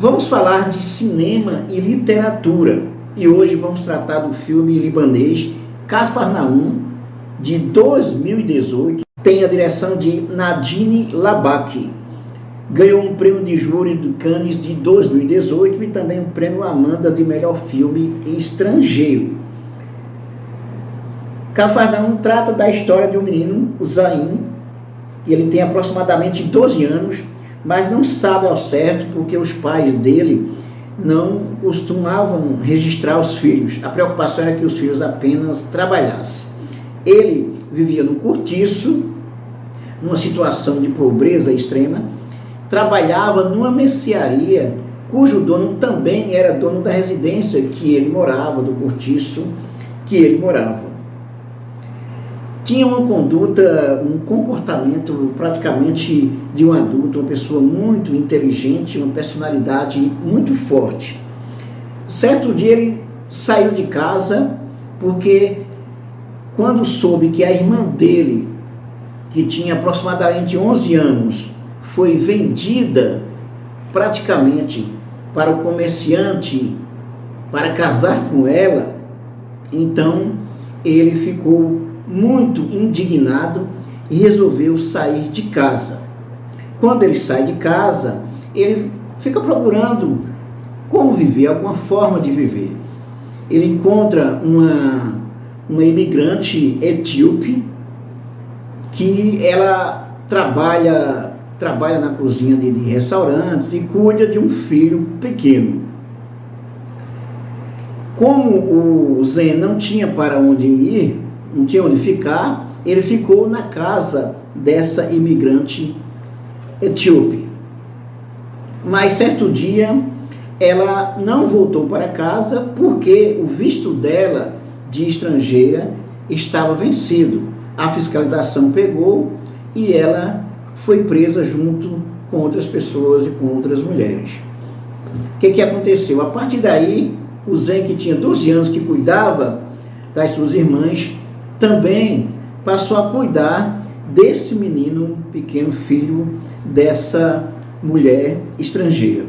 Vamos falar de cinema e literatura. E hoje vamos tratar do filme libanês Cafarnaum, de 2018. Tem a direção de Nadine Labaki. Ganhou um prêmio de júri do Cannes de 2018 e também um prêmio Amanda de melhor filme estrangeiro. Cafarnaum trata da história de um menino, o Zain, e ele tem aproximadamente 12 anos, mas não sabe ao certo porque os pais dele não costumavam registrar os filhos. A preocupação era que os filhos apenas trabalhassem. Ele vivia no cortiço, numa situação de pobreza extrema, trabalhava numa mercearia, cujo dono também era dono da residência que ele morava, do cortiço que ele morava. Tinha uma conduta, um comportamento praticamente de um adulto, uma pessoa muito inteligente, uma personalidade muito forte. Certo dia ele saiu de casa porque quando soube que a irmã dele, que tinha aproximadamente 11 anos, foi vendida praticamente para o comerciante para casar com ela, então ele ficou muito indignado e resolveu sair de casa. Quando ele sai de casa, ele fica procurando como viver, alguma forma de viver. Ele encontra uma imigrante etíope que ela trabalha na cozinha de restaurantes e cuida de um filho pequeno. Como o Zen não tinha para onde ir, não tinha onde ficar, ele ficou na casa dessa imigrante etíope. Mas certo dia ela não voltou para casa porque o visto dela de estrangeira estava vencido. A fiscalização pegou e ela foi presa junto com outras pessoas e com outras mulheres. O que aconteceu? A partir daí, o Zen, que tinha 12 anos, que cuidava das suas irmãs, também passou a cuidar desse menino, pequeno filho dessa mulher estrangeira.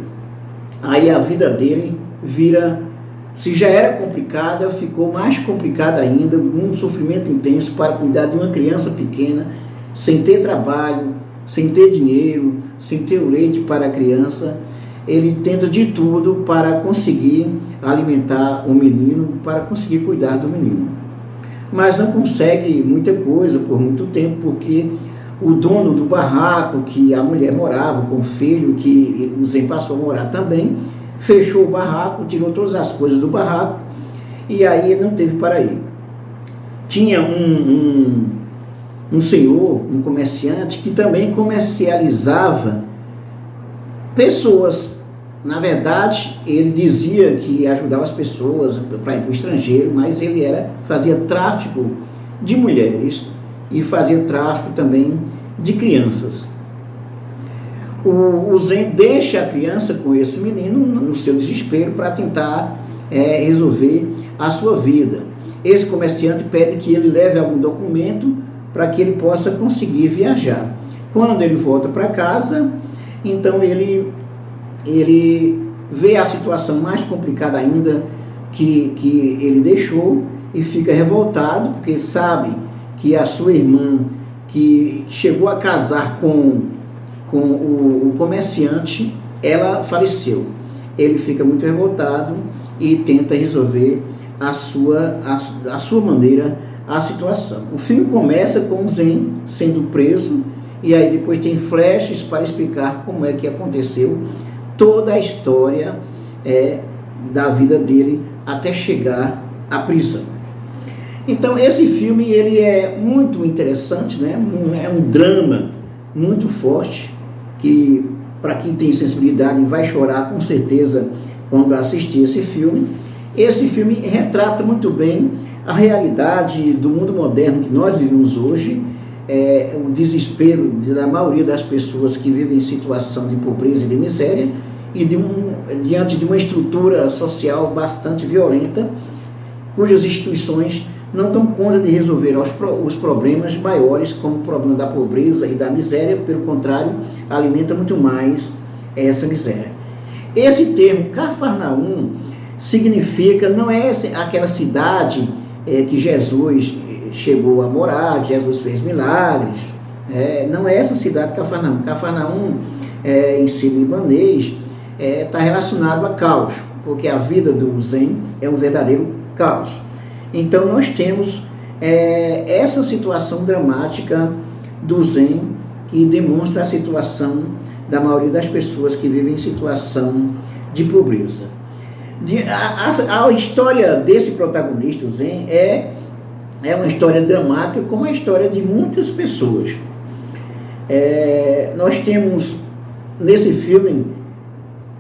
Aí a vida dele vira, se já era complicada, ficou mais complicada ainda, um sofrimento intenso para cuidar de uma criança pequena, sem ter trabalho, sem ter dinheiro, sem ter o leite para a criança. Ele tenta de tudo para conseguir alimentar o menino, para conseguir cuidar do menino. Mas não consegue muita coisa por muito tempo, porque o dono do barraco, que a mulher morava com o filho, que o Zen passou a morar também, fechou o barraco, tirou todas as coisas do barraco, e aí ele não teve para ir. Tinha um senhor, um comerciante, que também comercializava pessoas. Na verdade, ele dizia que ajudava as pessoas para ir para o estrangeiro, mas ele fazia tráfico de mulheres e fazia tráfico também de crianças. O Zen deixa a criança com esse menino no seu desespero para tentar resolver a sua vida. Esse comerciante pede que ele leve algum documento para que ele possa conseguir viajar. Quando ele volta para casa, então ele vê a situação mais complicada ainda que ele deixou e fica revoltado, porque sabe que a sua irmã, que chegou a casar com o comerciante, ela faleceu. Ele fica muito revoltado e tenta resolver a sua maneira a situação. O filme começa com o Zen sendo preso, e aí depois tem flashes para explicar como é que aconteceu toda a história da vida dele até chegar à prisão. Então esse filme ele é muito interessante, né? É um drama muito forte, que para quem tem sensibilidade vai chorar com certeza quando assistir esse filme. Esse filme retrata muito bem a realidade do mundo moderno que nós vivemos hoje, o desespero da maioria das pessoas que vivem em situação de pobreza e de miséria, e diante de uma estrutura social bastante violenta, cujas instituições não dão conta de resolver os problemas maiores, como o problema da pobreza e da miséria. Pelo contrário, alimenta muito mais essa miséria. Esse termo Cafarnaum significa, não é aquela cidade que Jesus chegou a morar, que Jesus fez milagres, não é essa cidade Cafarnaum. Cafarnaum, em si libanês, está relacionado a caos, porque a vida do Zen é um verdadeiro caos. Então nós temos essa situação dramática do Zen, que demonstra a situação da maioria das pessoas que vivem em situação de pobreza. A história desse protagonista Zen é uma história dramática, como a história de muitas pessoas. Nós temos nesse filme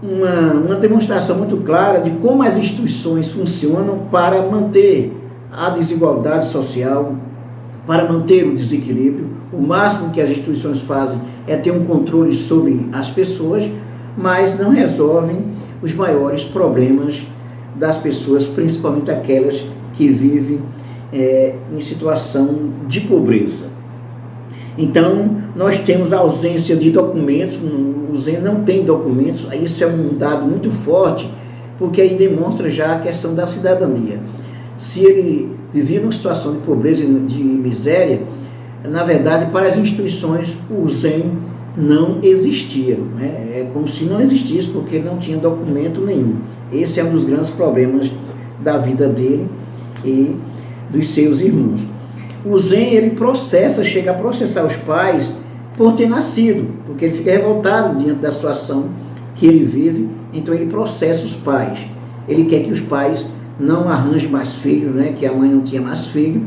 uma demonstração muito clara de como as instituições funcionam para manter a desigualdade social, para manter o desequilíbrio. O máximo que as instituições fazem é ter um controle sobre as pessoas, mas não resolvem os maiores problemas das pessoas, principalmente aquelas que vivem em situação de pobreza. Então, nós temos a ausência de documentos, o Zen não tem documentos, isso é um dado muito forte, porque aí demonstra já a questão da cidadania. Se ele vivia numa situação de pobreza e de miséria, na verdade, para as instituições, o Zen não existia, É como se não existisse, porque não tinha documento nenhum. Esse é um dos grandes problemas da vida dele e dos seus irmãos. O Zen, ele chega a processar os pais por ter nascido, porque ele fica revoltado diante da situação que ele vive, então ele processa os pais. Ele quer que os pais não arranjem mais filhos, que a mãe não tinha mais filho,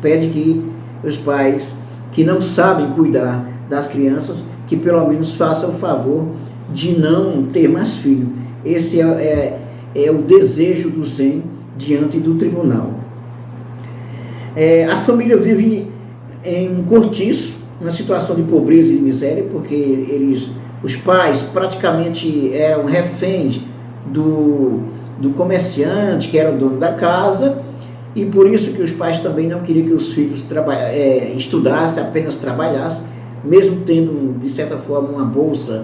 pede que os pais que não sabem cuidar das crianças, que pelo menos façam o favor de não ter mais filho. Esse é o desejo do Zen diante do tribunal. A família vive em um cortiço, uma situação de pobreza e de miséria, porque os pais praticamente eram reféns do comerciante, que era o dono da casa, e por isso que os pais também não queriam que os filhos estudassem, apenas trabalhassem, mesmo tendo, de certa forma, uma bolsa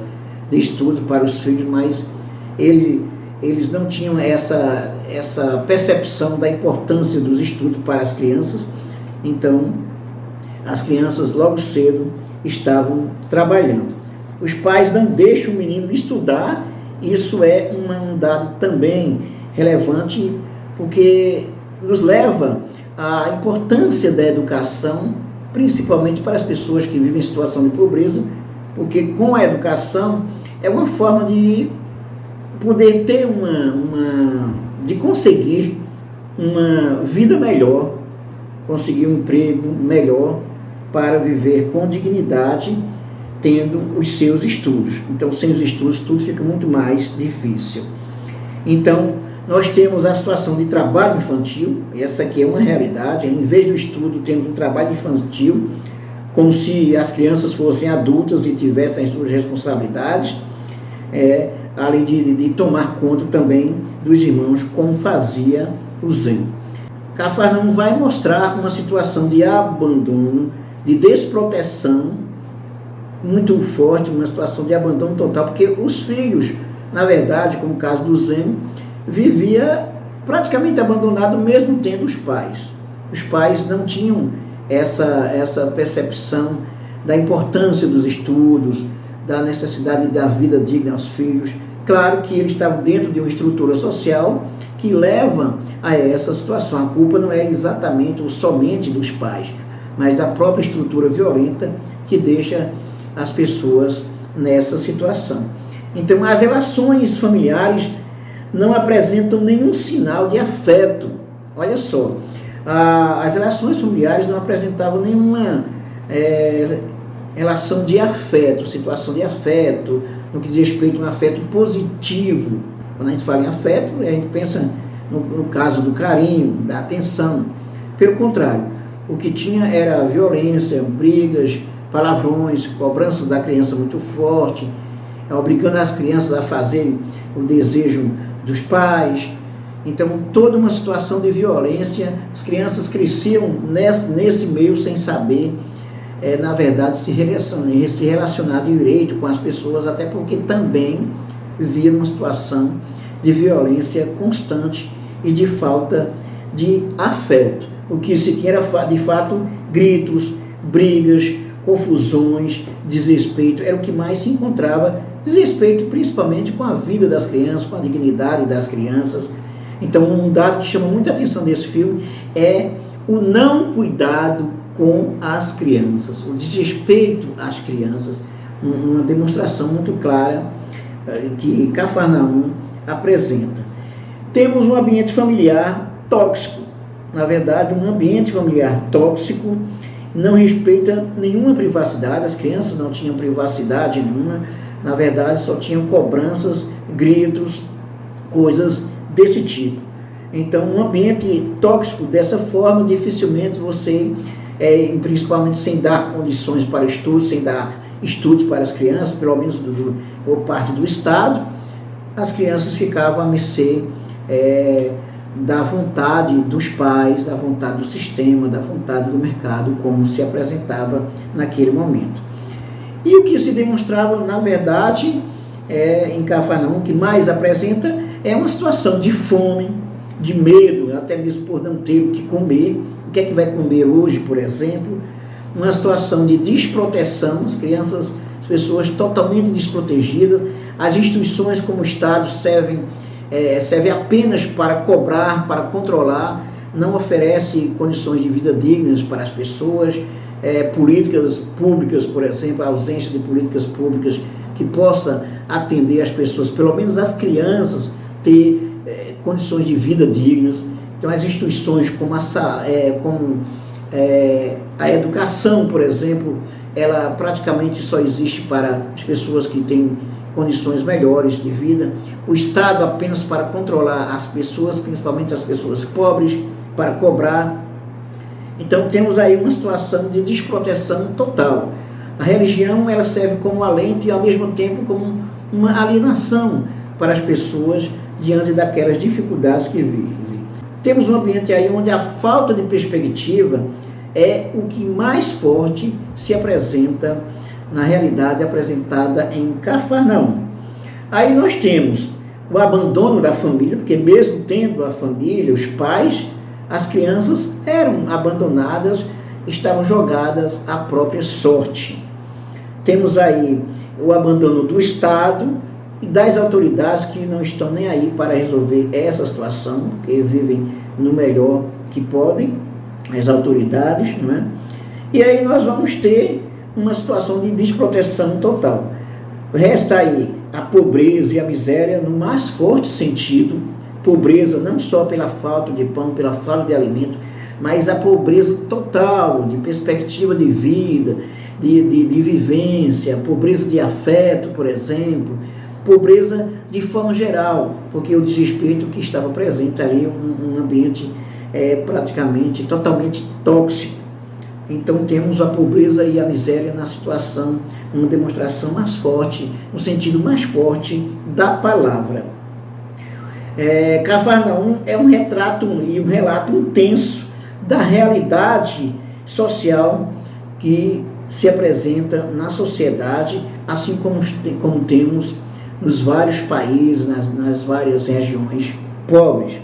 de estudo para os filhos, mas eles não tinham essa percepção da importância dos estudos para as crianças. Então, as crianças logo cedo estavam trabalhando. Os pais não deixam o menino estudar, isso é um dado também relevante, porque nos leva à importância da educação, principalmente para as pessoas que vivem em situação de pobreza, porque com a educação é uma forma de poder ter de conseguir uma vida melhor, conseguir um emprego melhor para viver com dignidade, tendo os seus estudos. Então, sem os estudos, tudo fica muito mais difícil. Então, nós temos a situação de trabalho infantil, essa aqui é uma realidade. Em vez do estudo, temos um trabalho infantil, como se as crianças fossem adultas e tivessem as suas responsabilidades, além de tomar conta também dos irmãos, como fazia o Zen. Cafarnaum vai mostrar uma situação de abandono, de desproteção muito forte, uma situação de abandono total, porque os filhos, na verdade, como o caso do Zen, vivia praticamente abandonado mesmo tendo os pais. Os pais não tinham essa percepção da importância dos estudos, da necessidade de dar vida digna aos filhos. Claro que eles estavam dentro de uma estrutura social que leva a essa situação. A culpa não é exatamente ou somente dos pais, mas da própria estrutura violenta que deixa as pessoas nessa situação. Então, as relações familiares não apresentam nenhum sinal de afeto. Olha só, as relações familiares não apresentavam nenhuma relação de afeto, situação de afeto, no que diz respeito a um afeto positivo. Quando a gente fala em afeto, a gente pensa no caso do carinho, da atenção. Pelo contrário, o que tinha era violência, brigas, palavrões, cobrança da criança muito forte, obrigando as crianças a fazerem o desejo dos pais. Então, toda uma situação de violência. As crianças cresciam nesse meio sem saber, na verdade, se relacionar direito com as pessoas, até porque também vivia numa situação de violência constante e de falta de afeto. O que se tinha era, de fato, gritos, brigas, confusões, desrespeito, era o que mais se encontrava, desrespeito principalmente com a vida das crianças, com a dignidade das crianças. Então, um dado que chama muita atenção desse filme é o não cuidado com as crianças, o desrespeito às crianças, uma demonstração muito clara que Cafarnaum apresenta. Temos um ambiente familiar tóxico, na verdade, um ambiente familiar tóxico, não respeita nenhuma privacidade, as crianças não tinham privacidade nenhuma, na verdade só tinham cobranças, gritos, coisas desse tipo. Então, um ambiente tóxico dessa forma, dificilmente você, principalmente sem dar condições para estudos, sem dar estudos para as crianças, pelo menos por parte do Estado, as crianças ficavam à mercê da vontade dos pais, da vontade do sistema, da vontade do mercado, como se apresentava naquele momento. E o que se demonstrava, na verdade, em Cafarnaum, o que mais apresenta é uma situação de fome, de medo, até mesmo por não ter o que comer. O que é que vai comer hoje, por exemplo? Uma situação de desproteção, as crianças, as pessoas totalmente desprotegidas, as instituições como o Estado servem apenas para cobrar, para controlar, não oferece condições de vida dignas para as pessoas, políticas públicas, por exemplo, a ausência de políticas públicas que possa atender as pessoas, pelo menos as crianças, ter condições de vida dignas. Então, as instituições como a educação, por exemplo, ela praticamente só existe para as pessoas que têm condições melhores de vida. O Estado apenas para controlar as pessoas, principalmente as pessoas pobres, para cobrar. Então, temos aí uma situação de desproteção total. A religião, ela serve como alento e, ao mesmo tempo, como uma alienação para as pessoas diante daquelas dificuldades que vivem. Temos um ambiente aí onde a falta de perspectiva é o que mais forte se apresenta na realidade apresentada em Cafarnaum. Aí nós temos o abandono da família, porque mesmo tendo a família, os pais, as crianças eram abandonadas, estavam jogadas à própria sorte. Temos aí o abandono do Estado e das autoridades que não estão nem aí para resolver essa situação, porque vivem no melhor que podem, as autoridades, não é? E aí nós vamos ter uma situação de desproteção total. Resta aí a pobreza e a miséria no mais forte sentido, pobreza não só pela falta de pão, pela falta de alimento, mas a pobreza total, de perspectiva de vida, de vivência, pobreza de afeto, por exemplo, pobreza de forma geral, porque o desrespeito que estava presente ali, um ambiente praticamente totalmente tóxico. Então temos a pobreza e a miséria na situação, uma demonstração mais forte, no sentido mais forte da palavra. Cafarnaum é um retrato e um relato intenso da realidade social que se apresenta na sociedade, assim como temos nos vários países, nas várias regiões pobres.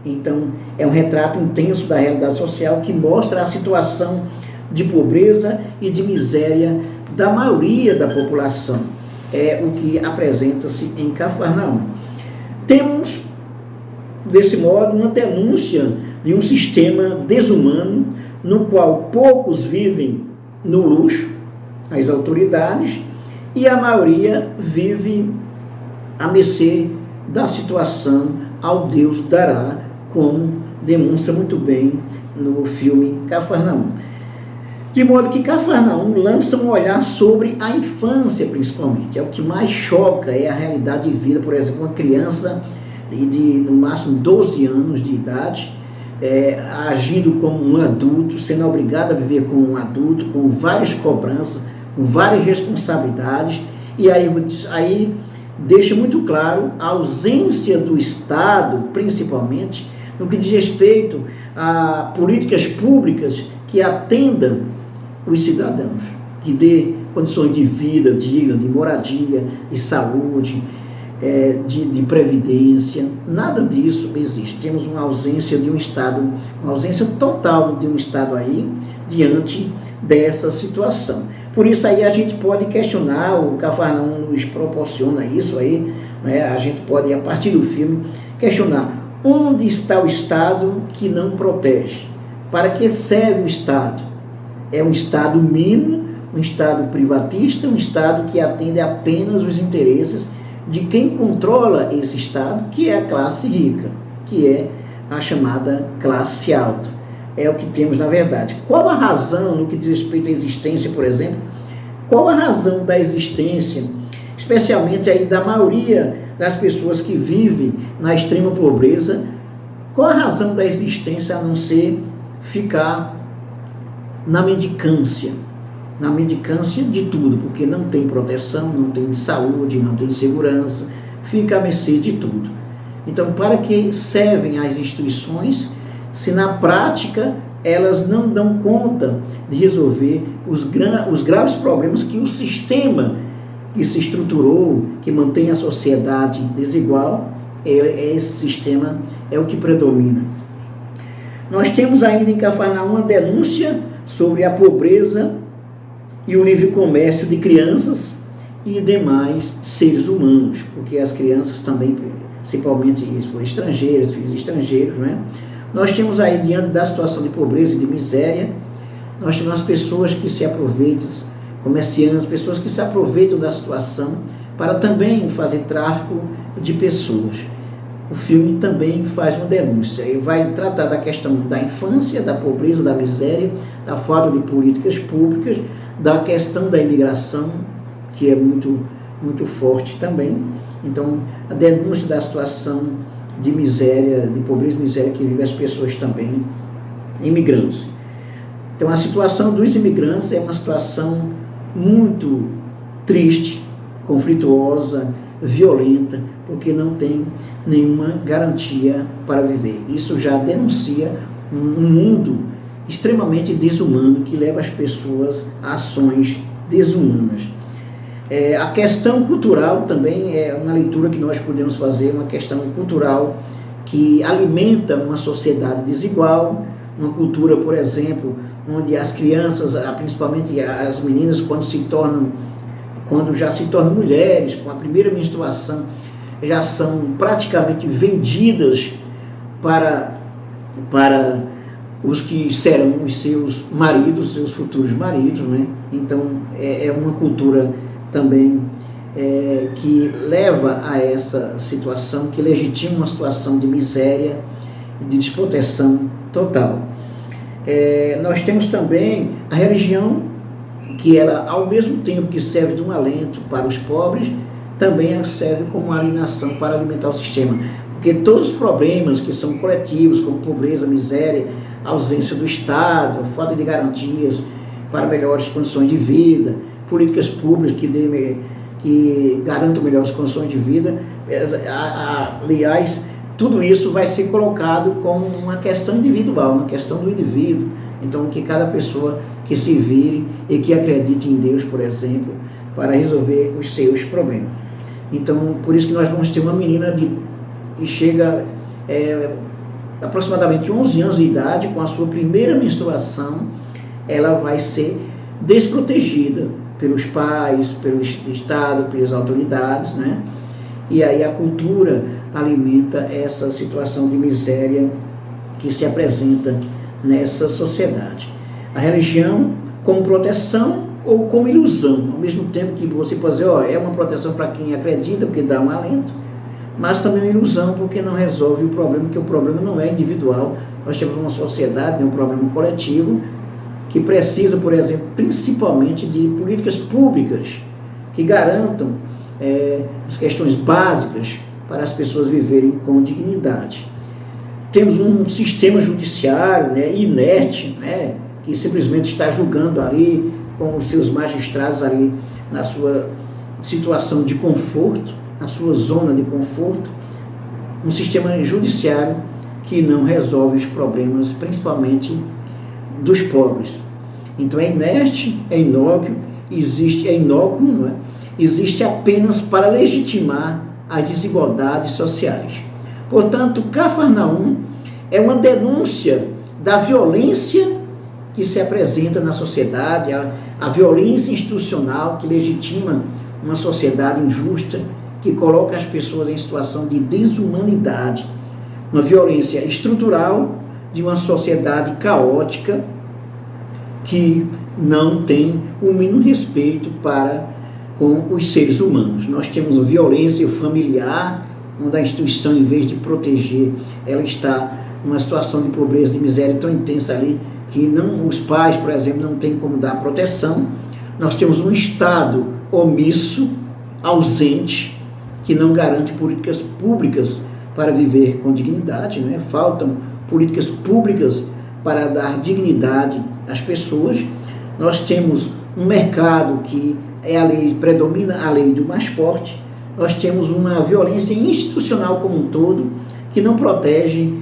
Então, é um retrato intenso da realidade social que mostra a situação de pobreza e de miséria da maioria da população. É o que apresenta-se em Cafarnaum. Temos, desse modo, uma denúncia de um sistema desumano no qual poucos vivem no luxo, as autoridades, e a maioria vive à mercê da situação, ao Deus dará, como demonstra muito bem no filme Cafarnaum. De modo que Cafarnaum lança um olhar sobre a infância, principalmente. É o que mais choca, é a realidade de vida. Por exemplo, uma criança de no máximo 12 anos de idade, agindo como um adulto, sendo obrigado a viver como um adulto, com várias cobranças, com várias responsabilidades, e aí deixa muito claro a ausência do Estado, principalmente, no que diz respeito a políticas públicas que atendam os cidadãos, que dê condições de vida digna, de moradia, de saúde, de previdência, nada disso existe. Temos uma ausência de um Estado, uma ausência total de um Estado aí, diante dessa situação. Por isso aí a gente pode questionar, o Cafarnaum nos proporciona isso aí, né? A gente pode, a partir do filme, questionar onde está o Estado que não protege. Para que serve o Estado? É um Estado mínimo, um Estado privatista, um Estado que atende apenas os interesses de quem controla esse Estado, que é a classe rica, que é a chamada classe alta. É o que temos na verdade. Qual a razão, no que diz respeito à existência, por exemplo, qual a razão da existência, especialmente aí da maioria das pessoas que vivem na extrema pobreza, qual a razão da existência a não ser ficar na mendicância de tudo, porque não tem proteção, não tem saúde, não tem segurança, fica à mercê de tudo. Então, para que servem as instituições, se na prática elas não dão conta de resolver os graves problemas que o sistema que se estruturou, que mantém a sociedade desigual, esse sistema é o que predomina. Nós temos ainda em Cafarnaum uma denúncia sobre a pobreza e o livre comércio de crianças e demais seres humanos, porque as crianças também, principalmente estrangeiros, filhos estrangeiros, né? Nós temos aí, diante da situação de pobreza e de miséria, nós temos as pessoas que se aproveitam, comerciantes, pessoas que se aproveitam da situação para também fazer tráfico de pessoas. O filme também faz uma denúncia e vai tratar da questão da infância, da pobreza, da miséria, da falta de políticas públicas, da questão da imigração, que é muito, muito forte também. Então, a denúncia da situação de miséria, de pobreza e miséria que vivem as pessoas também imigrantes. Então, a situação dos imigrantes é uma situação muito triste, conflituosa, violenta, porque não tem nenhuma garantia para viver. Isso já denuncia um mundo extremamente desumano que leva as pessoas a ações desumanas. A questão cultural também é uma leitura que nós podemos fazer, uma questão cultural que alimenta uma sociedade desigual, uma cultura, por exemplo, onde as crianças, principalmente as meninas, quando já se tornam mulheres, com a primeira menstruação, já são praticamente vendidas para os que serão os seus maridos, seus futuros maridos, né? Então, é uma cultura também que leva a essa situação, que legitima uma situação de miséria e de desproteção total. Nós temos também a religião, que ela, ao mesmo tempo que serve de um alento para os pobres, também serve como uma alienação para alimentar o sistema. Porque todos os problemas que são coletivos, como pobreza, miséria, ausência do Estado, a falta de garantias para melhores condições de vida, políticas públicas que garantam melhores condições de vida, aliás, tudo isso vai ser colocado como uma questão individual, uma questão do indivíduo. Então, que cada pessoa que se vire e que acredite em Deus, por exemplo, para resolver os seus problemas. Então, por isso que nós vamos ter uma menina que chega aproximadamente 11 anos de idade, com a sua primeira menstruação, ela vai ser desprotegida pelos pais, pelo Estado, pelas autoridades, né? E aí a cultura alimenta essa situação de miséria que se apresenta nessa sociedade. A religião como proteção ou como ilusão, ao mesmo tempo que você pode dizer, é uma proteção para quem acredita, porque dá um alento, mas também uma ilusão porque não resolve o problema, porque o problema não é individual. Nós temos uma sociedade, um problema coletivo, que precisa, por exemplo, principalmente de políticas públicas que garantam as questões básicas para as pessoas viverem com dignidade. Temos um sistema judiciário, né, inerte, né, que simplesmente está julgando ali com os seus magistrados ali na sua situação de conforto, na sua zona de conforto, um sistema judiciário que não resolve os problemas, principalmente dos pobres. Então é inerte, é inócuo, existe apenas para legitimar as desigualdades sociais. Portanto, Cafarnaum é uma denúncia da violência que se apresenta na sociedade, a violência institucional que legitima uma sociedade injusta, que coloca as pessoas em situação de desumanidade, uma violência estrutural de uma sociedade caótica que não tem o mínimo respeito para com os seres humanos. Nós temos violência familiar, onde a instituição, em vez de proteger, ela está numa situação de pobreza, de miséria tão intensa ali, que não, os pais, por exemplo, não têm como dar proteção. Nós temos um Estado omisso, ausente, que não garante políticas públicas para viver com dignidade, né? Faltam políticas públicas para dar dignidade às pessoas. Nós temos um mercado que é a lei, predomina a lei do mais forte. Nós temos uma violência institucional como um todo, que não protege,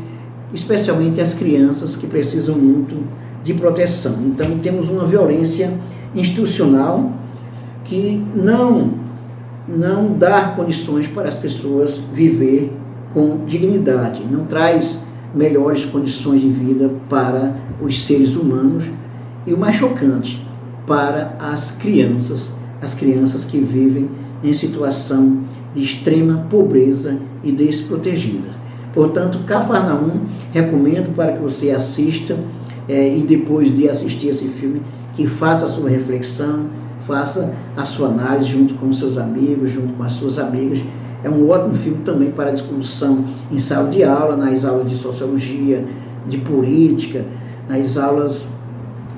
especialmente as crianças que precisam muito de proteção. Então, temos uma violência institucional que não dá condições para as pessoas viver com dignidade, não traz melhores condições de vida para os seres humanos e, o mais chocante, para as crianças que vivem em situação de extrema pobreza e desprotegidas. Portanto, Cafarnaum, recomendo para que você assista e depois de assistir esse filme, que faça a sua reflexão, faça a sua análise junto com os seus amigos, junto com as suas amigas. É um ótimo filme também para discussão em sala de aula, nas aulas de sociologia, de política, nas aulas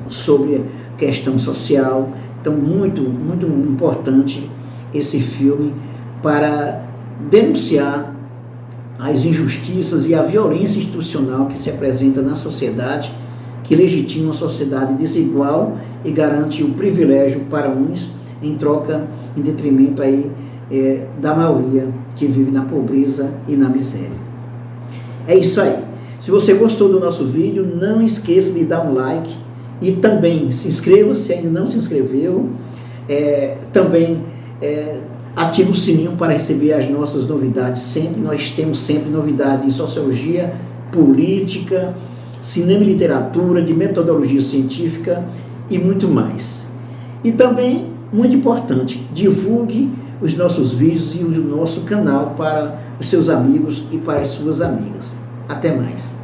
sobre questão social. Então, muito, muito importante esse filme para denunciar as injustiças e a violência institucional que se apresenta na sociedade, que legitima uma sociedade desigual e garante o privilégio para uns em troca, em detrimento aí, da maioria que vive na pobreza e na miséria. É isso aí. Se você gostou do nosso vídeo, não esqueça de dar um like e também se inscreva se ainda não se inscreveu. Também ative o sininho para receber as nossas novidades sempre. Nós temos sempre novidades de sociologia, política, cinema e literatura, de metodologia científica e muito mais. E também, muito importante, divulgue os nossos vídeos e o nosso canal para os seus amigos e para as suas amigas. Até mais.